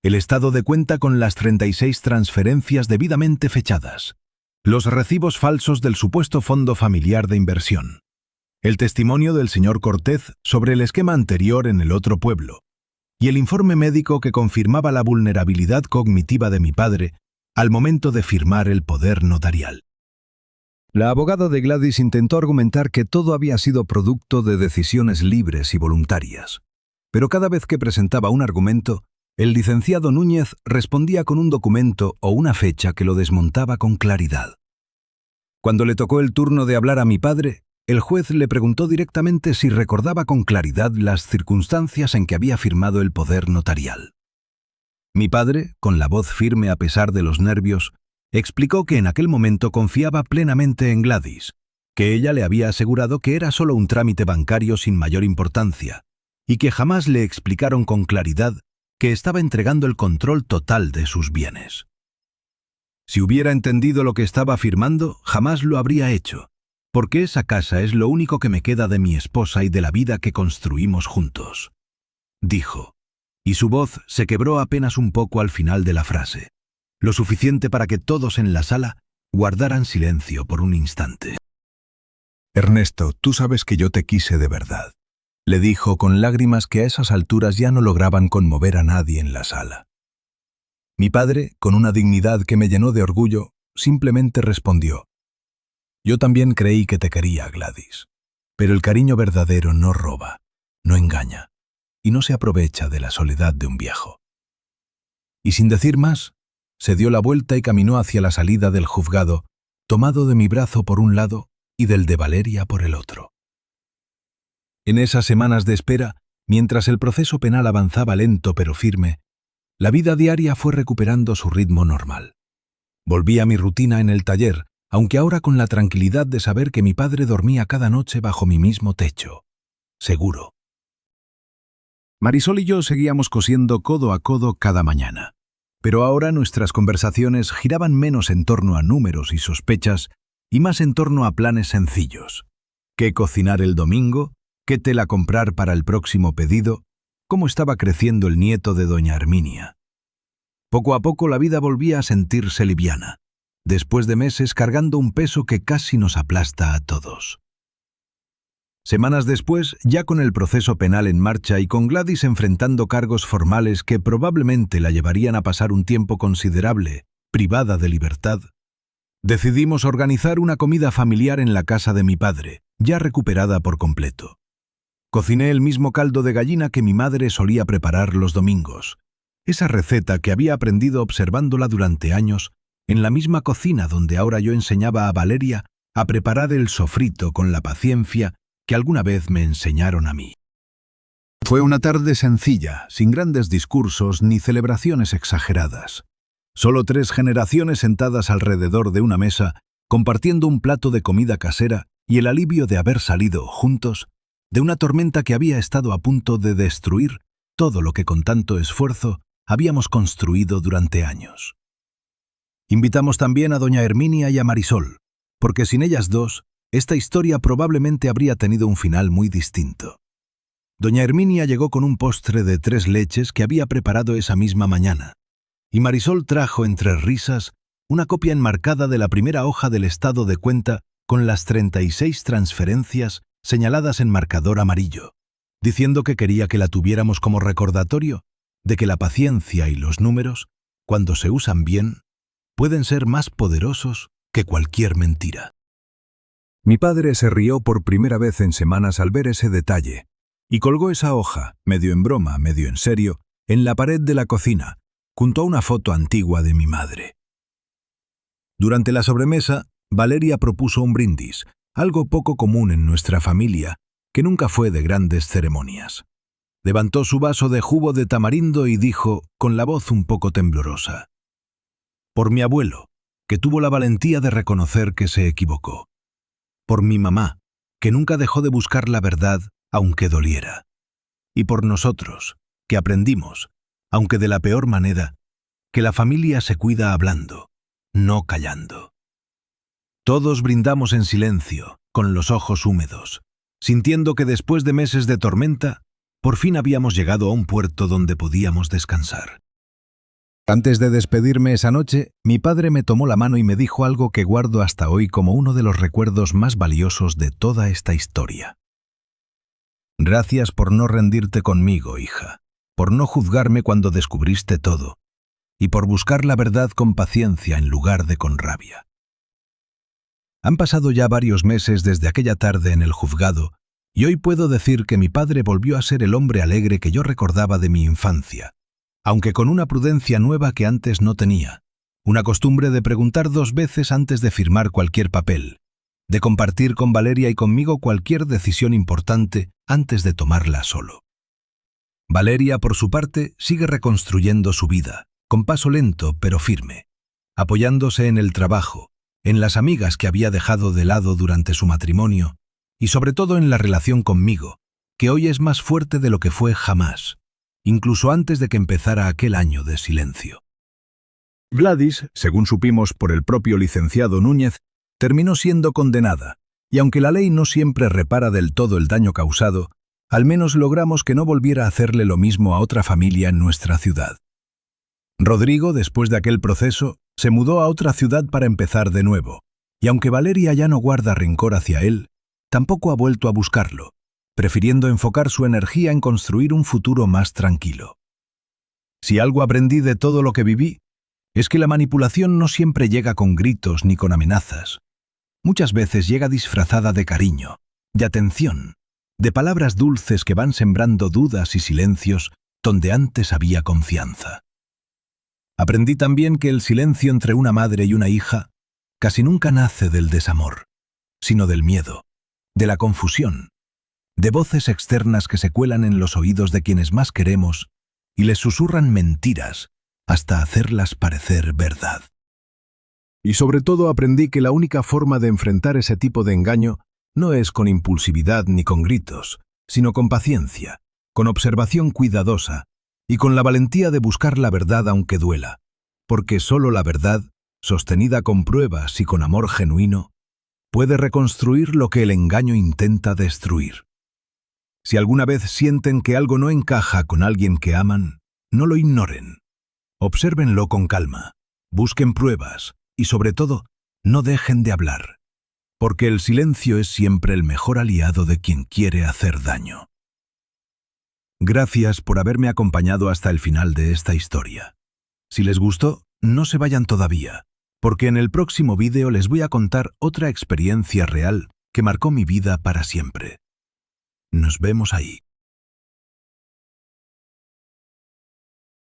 Speaker 1: El estado de cuenta con las 36 transferencias debidamente fechadas, los recibos falsos del supuesto fondo familiar de inversión, el testimonio del señor Cortez sobre el esquema anterior en el otro pueblo, y el informe médico que confirmaba la vulnerabilidad cognitiva de mi padre al momento de firmar el poder notarial. La abogada de Gladys intentó argumentar que todo había sido producto de decisiones libres y voluntarias. Pero cada vez que presentaba un argumento, el licenciado Núñez respondía con un documento o una fecha que lo desmontaba con claridad. Cuando le tocó el turno de hablar a mi padre, el juez le preguntó directamente si recordaba con claridad las circunstancias en que había firmado el poder notarial. Mi padre, con la voz firme a pesar de los nervios, explicó que en aquel momento confiaba plenamente en Gladys, que ella le había asegurado que era solo un trámite bancario sin mayor importancia, y que jamás le explicaron con claridad que estaba entregando el control total de sus bienes. Si hubiera entendido lo que estaba firmando, jamás lo habría hecho, porque esa casa es lo único que me queda de mi esposa y de la vida que construimos juntos, dijo, y su voz se quebró apenas un poco al final de la frase, lo suficiente para que todos en la sala guardaran silencio por un instante. Ernesto, tú sabes que yo te quise de verdad, le dijo con lágrimas que a esas alturas ya no lograban conmover a nadie en la sala. Mi padre, con una dignidad que me llenó de orgullo, simplemente respondió: yo también creí que te quería, Gladys, pero el cariño verdadero no roba, no engaña, y no se aprovecha de la soledad de un viejo. Y sin decir más, se dio la vuelta y caminó hacia la salida del juzgado, tomado de mi brazo por un lado y del de Valeria por el otro. En esas semanas de espera, mientras el proceso penal avanzaba lento pero firme, la vida diaria fue recuperando su ritmo normal. Volví a mi rutina en el taller, aunque ahora con la tranquilidad de saber que mi padre dormía cada noche bajo mi mismo techo, seguro. Marisol y yo seguíamos cosiendo codo a codo cada mañana, pero ahora nuestras conversaciones giraban menos en torno a números y sospechas y más en torno a planes sencillos. ¿Qué cocinar el domingo? ¿Qué tela comprar para el próximo pedido? ¿Cómo estaba creciendo el nieto de doña Herminia? Poco a poco la vida volvía a sentirse liviana, después de meses cargando un peso que casi nos aplasta a todos. Semanas después, ya con el proceso penal en marcha y con Gladys enfrentando cargos formales que probablemente la llevarían a pasar un tiempo considerable, privada de libertad, decidimos organizar una comida familiar en la casa de mi padre, ya recuperada por completo. Cociné el mismo caldo de gallina que mi madre solía preparar los domingos, esa receta que había aprendido observándola durante años en la misma cocina donde ahora yo enseñaba a Valeria a preparar el sofrito con la paciencia que alguna vez me enseñaron a mí. Fue una tarde sencilla, sin grandes discursos ni celebraciones exageradas. Solo 3 generaciones sentadas alrededor de una mesa, compartiendo un plato de comida casera y el alivio de haber salido, juntos, de una tormenta que había estado a punto de destruir todo lo que con tanto esfuerzo habíamos construido durante años. Invitamos también a doña Herminia y a Marisol, porque sin ellas dos, esta historia probablemente habría tenido un final muy distinto. Doña Herminia llegó con un postre de 3 leches que había preparado esa misma mañana, y Marisol trajo entre risas una copia enmarcada de la primera hoja del estado de cuenta con las 36 transferencias señaladas en marcador amarillo, diciendo que quería que la tuviéramos como recordatorio de que la paciencia y los números, cuando se usan bien, pueden ser más poderosos que cualquier mentira. Mi padre se rió por primera vez en semanas al ver ese detalle, y colgó esa hoja, medio en broma, medio en serio, en la pared de la cocina, junto a una foto antigua de mi madre. Durante la sobremesa, Valeria propuso un brindis, algo poco común en nuestra familia, que nunca fue de grandes ceremonias. Levantó su vaso de jugo de tamarindo y dijo, con la voz un poco temblorosa: por mi abuelo, que tuvo la valentía de reconocer que se equivocó. Por mi mamá, que nunca dejó de buscar la verdad, aunque doliera. Y por nosotros, que aprendimos, aunque de la peor manera, que la familia se cuida hablando, no callando. Todos brindamos en silencio, con los ojos húmedos, sintiendo que después de meses de tormenta, por fin habíamos llegado a un puerto donde podíamos descansar. Antes de despedirme esa noche, mi padre me tomó la mano y me dijo algo que guardo hasta hoy como uno de los recuerdos más valiosos de toda esta historia. Gracias por no rendirte conmigo, hija, por no juzgarme cuando descubriste todo, y por buscar la verdad con paciencia en lugar de con rabia. Han pasado ya varios meses desde aquella tarde en el juzgado, y hoy puedo decir que mi padre volvió a ser el hombre alegre que yo recordaba de mi infancia, aunque con una prudencia nueva que antes no tenía, una costumbre de preguntar 2 veces antes de firmar cualquier papel, de compartir con Valeria y conmigo cualquier decisión importante antes de tomarla solo. Valeria, por su parte, sigue reconstruyendo su vida, con paso lento pero firme, apoyándose en el trabajo, en las amigas que había dejado de lado durante su matrimonio y sobre todo en la relación conmigo, que hoy es más fuerte de lo que fue jamás, incluso antes de que empezara aquel año de silencio. Gladys, según supimos por el propio licenciado Núñez, terminó siendo condenada, y aunque la ley no siempre repara del todo el daño causado, al menos logramos que no volviera a hacerle lo mismo a otra familia en nuestra ciudad. Rodrigo, después de aquel proceso, se mudó a otra ciudad para empezar de nuevo, y aunque Valeria ya no guarda rencor hacia él, tampoco ha vuelto a buscarlo, prefiriendo enfocar su energía en construir un futuro más tranquilo. Si algo aprendí de todo lo que viví, es que la manipulación no siempre llega con gritos ni con amenazas. Muchas veces llega disfrazada de cariño, de atención, de palabras dulces que van sembrando dudas y silencios donde antes había confianza. Aprendí también que el silencio entre una madre y una hija casi nunca nace del desamor, sino del miedo, de la confusión, de voces externas que se cuelan en los oídos de quienes más queremos y les susurran mentiras hasta hacerlas parecer verdad. Y sobre todo aprendí que la única forma de enfrentar ese tipo de engaño no es con impulsividad ni con gritos, sino con paciencia, con observación cuidadosa y con la valentía de buscar la verdad aunque duela, porque solo la verdad, sostenida con pruebas y con amor genuino, puede reconstruir lo que el engaño intenta destruir. Si alguna vez sienten que algo no encaja con alguien que aman, no lo ignoren. Obsérvenlo con calma, busquen pruebas y, sobre todo, no dejen de hablar, porque el silencio es siempre el mejor aliado de quien quiere hacer daño. Gracias por haberme acompañado hasta el final de esta historia. Si les gustó, no se vayan todavía, porque en el próximo vídeo les voy a contar otra experiencia real que marcó mi vida para siempre. Nos vemos ahí.